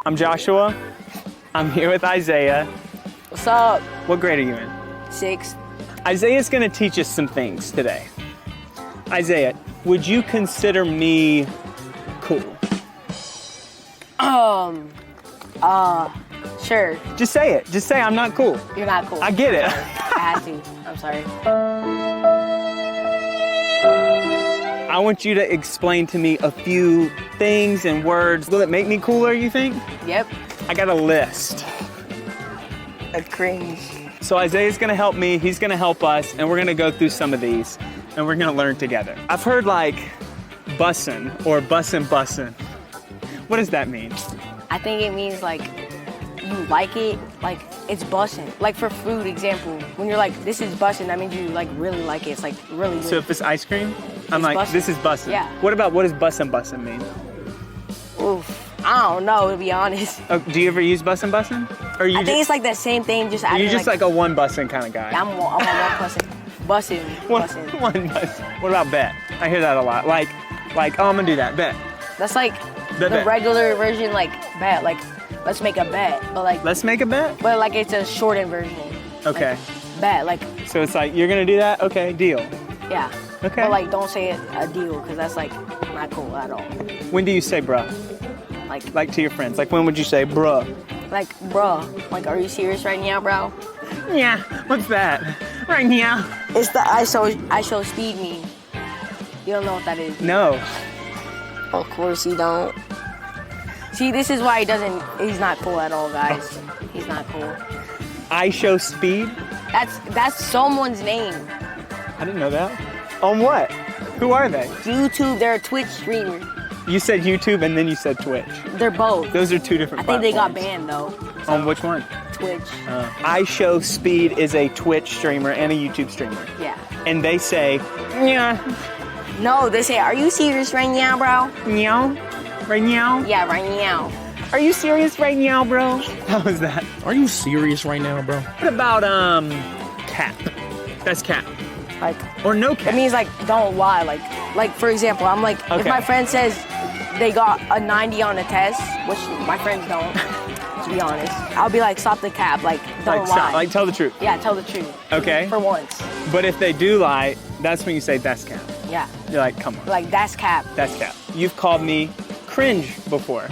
I'm Joshua. I'm here with Isaiah. What's up? What grade are you in? 6th. Isaiah's gonna teach us some things today. Isaiah, would you consider me cool? Sure. Just say it. Just say I'm not cool. You're not cool. I get it. I had to. I'm sorry. I want you to explain to me a few things and words. Will it make me cooler, you think? Yep. I got a list. A cringe. So Isaiah's gonna help me, he's gonna help us, and we're gonna go through some of these, and we're gonna learn together. I've heard like bussin' or bussin'. What does that mean? I think it means like you like it, like it's bussin'. Like for food example, when you're like, this is bussin', that means you like really like it. It's like really good. So if it's ice cream, I'm It's like, bussin'. this is bussin'. Yeah. What does bussin' mean? Oof. I don't know, to be honest. Oh, do you ever use bussin'? Or you I think it's like the same thing, just adding you're just like a one bussin' kind of guy? I'm a one bussin'. Bussin'. One Bussin'. bussin'. What about bet? I hear that a lot. Like, oh, I'm gonna do that, bet. That's like the bet. regular version, like bet, like let's make a bet, but like Let's make a bet? but like it's a shortened version. Okay. Like, bet, like So it's like, you're gonna do that? Okay, deal. yeah. Okay. But like don't say it a deal, because that's like not cool at all. When do you say bruh? Like to your friends? Like when would you say bruh? Like bruh, like are you serious right now, bro? Yeah, what's that? Right now. It's the I show speed meme. You don't know what that is. No. Of course you don't. See, this is why he's not cool at all, guys. He's not cool. I show speed? That's someone's name. I didn't know that. On what? Who are they? YouTube, they're a Twitch streamer. You said YouTube and then you said Twitch. They're both. Those are two different I think they got platforms. banned though. On which one? Twitch. I Show Speed is a Twitch streamer and a YouTube streamer. Yeah. And they say, yeah, No, they say, are you serious right now, bro? meow, right now. Yeah, right now. Are you serious right now, bro? How was that? Are you serious right now, bro? What about, cap? That's cap. Like, Or no cap. it means like, don't lie. Like for example, I'm like, if Okay. my friend says they got a 90 on a test, which my friends don't, to be honest, I'll be like, stop the cap, like, don't lie. Like tell the truth. Yeah, tell the truth. Okay. For once. But if they do lie, that's when you say that's cap. Yeah. You're like, come on, Like, that's cap. that's cap. You've called me cringe before.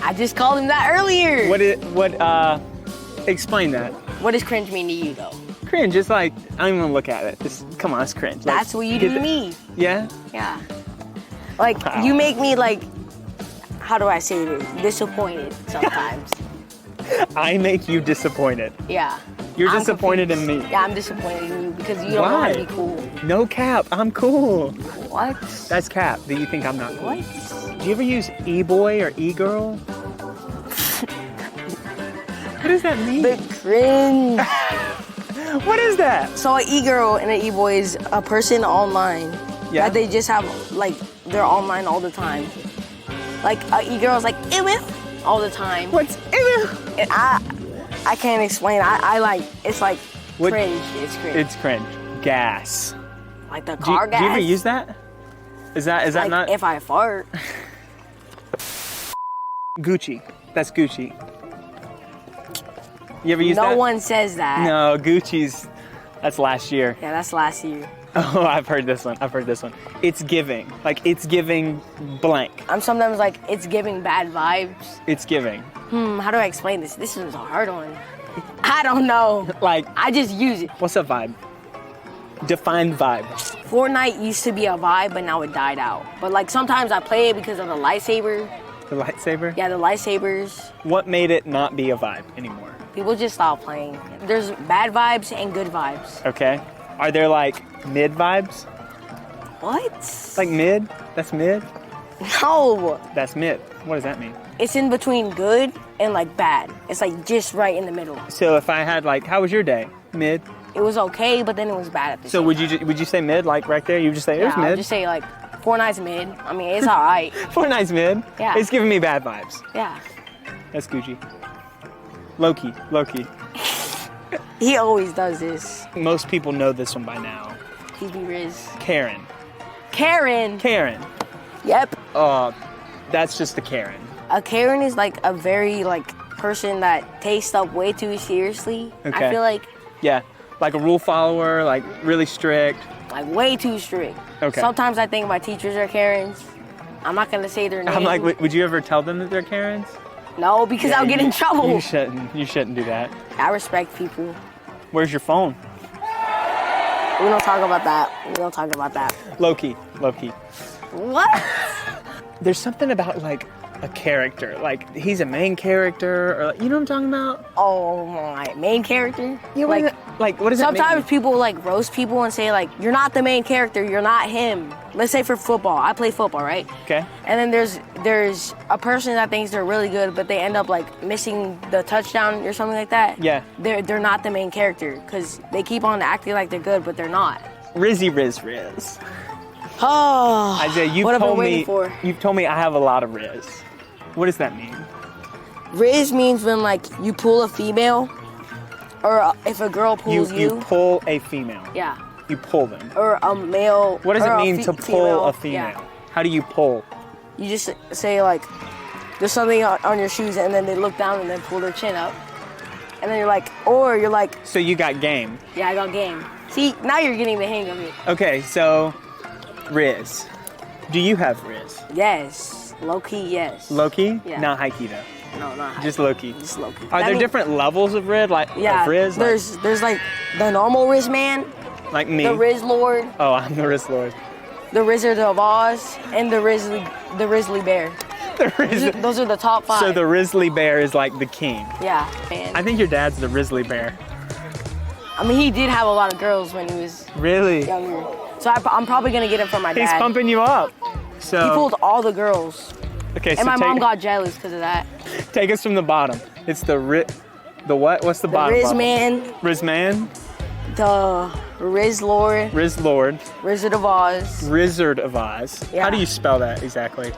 I just called him that earlier. Explain that. What does cringe mean to you, though? Cringe, it's like, I don't even want to look at it. Just, come on, it's cringe. Like, That's what you do get to the- me. Yeah? Yeah. Like, Wow. you make me, like, how do I say this? Disappointed sometimes. I make you disappointed. Yeah. You're I'm disappointed confused. in me. Yeah, I'm disappointed in you because you don't know how Why? to be cool. No cap, I'm cool. What? That's cap, that you think I'm not cool. What? Do you ever use e-boy or e-girl? What does that mean? The cringe. What is that? So an e-girl and an e-boy is a person online. Yeah. That they just have, like, they're online all the time. Like, an e-girl is like, ew, all the time. What's And I can't explain. I like, it's like What- cringe. It's cringe. It's cringe. Gas. like the Do car you, gas. do you ever use that? Is that like, not if I fart. Gucci? That's Gucci. You ever use that? No one says that. No, Gucci's, that's last year. Yeah, that's last year. Oh, I've heard this one. It's giving. Like, it's giving blank. I'm sometimes like, it's giving bad vibes. It's giving. How do I explain this? This is a hard one. I don't know. Like, I just use it. what's a vibe? Define vibe. Fortnite used to be a vibe, but now it died out. But like sometimes I play it because of the lightsaber. The lightsaber? Yeah, the lightsabers. What made it not be a vibe anymore? People just stop playing. There's bad vibes and good vibes. Okay. Are there like mid vibes? What? Like mid? That's mid? No. That's mid. What does that mean? It's in between good and like bad. It's like just right in the middle. So if I had like, how was your day? Mid. It was okay, but then it was bad at the So same would time. you say mid? Like right there, you would just say it was Yeah, I'll mid. just say like Fortnite's mid. I mean, it's all right. Fortnite's mid. Yeah. It's giving me bad vibes. Yeah. That's Gucci. Low-key. He always does this. Most people know this one by now. He be Rizz. Karen. Karen. Karen. Yep. That's just a Karen. A Karen is like a very like person that takes stuff way too seriously. Okay. I feel like Yeah, like a rule follower, like really strict. like way too strict. Okay. Sometimes I think my teachers are Karens. I'm not gonna say their name. I'm like, would you ever tell them that they're Karens? No, because I'll get in trouble. You shouldn't. You shouldn't do that. I respect people. Where's your phone? We don't talk about that. We don't talk about that. Low key. Low key. What? There's something about like a character, like he's a main character, or you know what I'm talking about? Oh my, main character? Yeah, what does it sometimes mean? people like roast people and say like, you're not the main character, you're not him. Let's say for football, I play football, right? Okay. And then there's a person that thinks they're really good, but they end up like missing the touchdown or something like that. Yeah. They're not the main character because they keep on acting like they're good, but they're not. Rizz. Oh, Isaiah, what I've been waiting for. You've told me I have a lot of Rizz. What does that mean? Rizz means when like you pull a female, or if a girl pulls you. You pull a female. Yeah. You pull them. Or a male. What does or it mean to pull a female? Yeah. How do you pull? You just say like, there's something on your shoes, and then they look down and then pull their chin up, and then you're like, So you got game. yeah, I got game. See, now you're getting the hang of it. Okay, so Rizz. Do you have Rizz? Yes, low key, yes. Low key? Yeah. Not high key though. No, not high. Just low key. Just low key. Are there different levels of Rizz? Like Yeah, of Rizz? there's like the normal Rizz man, like me. the Rizz Lord, Oh, I'm the Rizz Lord. the Wizard of Oz, and the Rizzly Bear. The Rizz. Those are the top 5. So the Rizzly Bear is like the king. Yeah, man. I think your dad's the Rizzly Bear. I mean, he did have a lot of girls when he was Really? younger. So I'm probably gonna get him from my dad. He's pumping you up. So He pulled all the girls. okay, so And my take, mom got jealous because of that. take us from the bottom. It's the what? What's the bottom? Rizz bottom? man, Rizz man, the Rizz Lord, Rizz Lord, Wizard of Oz. Wizard of Oz. Yeah. How do you spell that exactly?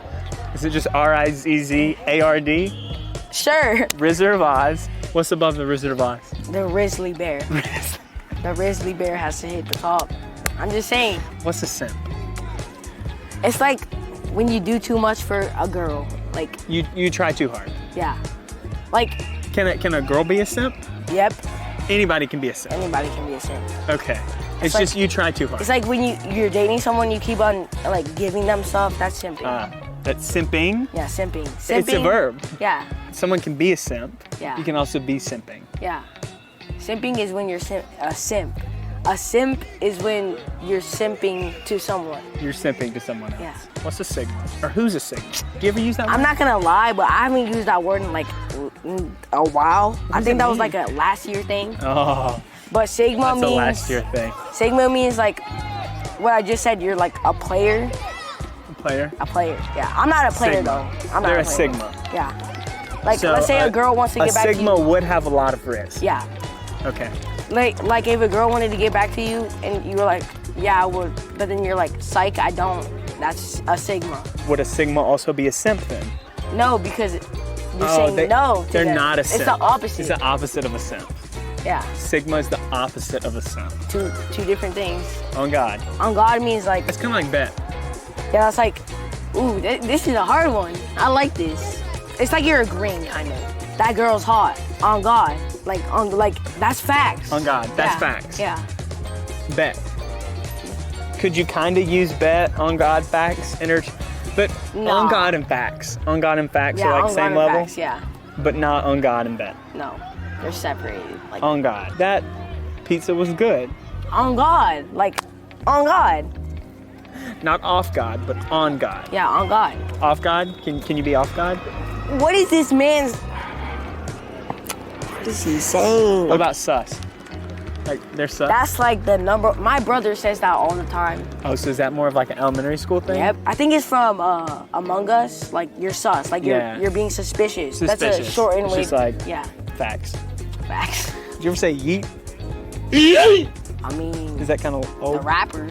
Is it just R-I-Z-Z-A-R-D? Sure. Wizard of Oz. What's above the Wizard of Oz? The Rizzly Bear. The Rizzly Bear has to hit the top. I'm just saying. What's a simp? It's like when you do too much for a girl. Like, You try too hard. yeah. Like, Can a girl be a simp? yep, Anybody can be a simp. anybody can be a simp. Okay. It's like- just you try too hard. It's like when you're dating someone, you keep on like giving them stuff. That's simping. That's simping. Yeah, simping. It's a Simping. verb. Yeah, Someone can be a simp. Yeah. You can also be simping. yeah. Simping is when you're a simp. A simp is when you're simping to someone. You're simping to someone else. Yeah. What's a sigma? Or who's a sigma? Do you ever use that I'm word? not gonna lie, but I haven't used that word in like a while. I does think it that was mean? like a last year thing. Oh, But Sigma that's means a last year thing. Sigma means like what I just said. You're like a player. Player. A player. Yeah. I'm not a player Sigma. though. I'm not They're a a player. sigma. Yeah. Like So, let's say a girl wants to get back A to sigma you. would have a lot of risk. Yeah. Okay. Like if a girl wanted to get back to you and you were like, yeah, I would, but then you're like, psych, I don't. That's a Sigma. Would a sigma also be a simp then? No, because you're saying no. to They're them. not a simp. It's the opposite. It's the opposite of a simp. Yeah. Sigma is the opposite of a simp. Two different things. On God. On God means like, It's kind of like bet. yeah, it's like, ooh, this is a hard one. I like this. It's like you're agreeing, kind of. That girl's hot. On God. Like that's facts. On God. That's Yeah, facts. Yeah. Bet. Could you kind of use bet, on God, facts, but No. on God and facts. On God and facts Yeah, are like on same God and level, facts, yeah. but not on God and bet. No, they're separated. Like On God. That pizza was good. on God. Like on God. Not off God, but on God. Yeah, on God. Off God? Can you be off God? What is this man's? What is he saying? What about sus? Like they're sus? That's like the number. My brother says that all the time. Oh, so is that more of like an elementary school thing? Yep. I think it's from Among Us. Like you're sus. Like Yeah. you're being suspicious. That's Suspicious. a shortened It's way. just like- yeah. Facts. Facts. Did you ever say yeet? I mean, Is that kind of the old? rapper.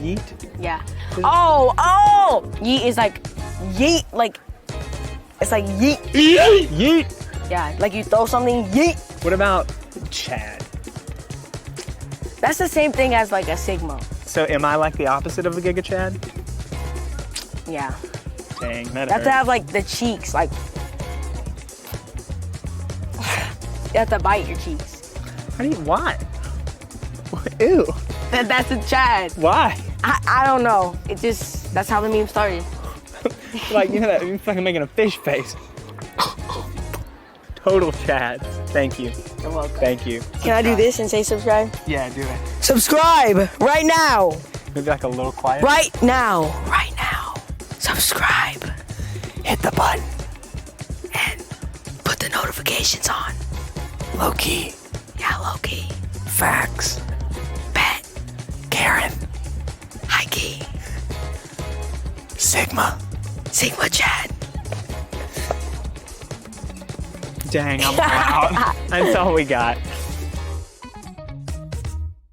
Yeet? Yeah. Oh. Yeet is like yeet. Like it's like yeet. Yeet! Yeah. Like you throw something. Yeet. What about Chad? That's the same thing as like a Sigma. So am I like the opposite of a Giga Chad? Yeah. Dang, that You have to hurt. have like the cheeks, like. You have to bite your cheeks. How do you, why? Ew. That's a Chad. Why? I don't know. It just, that's how the meme started. Like, you know that, you're fucking making a fish face. Total Chad. Thank you. You're welcome. Thank you. Can I do this and say subscribe? Yeah, do it. Subscribe right now. Maybe like a little quiet. Right now. Right now. Subscribe. Hit the button. And put the notifications on. Low key. Yeah, low key. Facts. Bet. Karen. High key. Sigma. Sigma Chad. Dang, I'm out. That's all we got.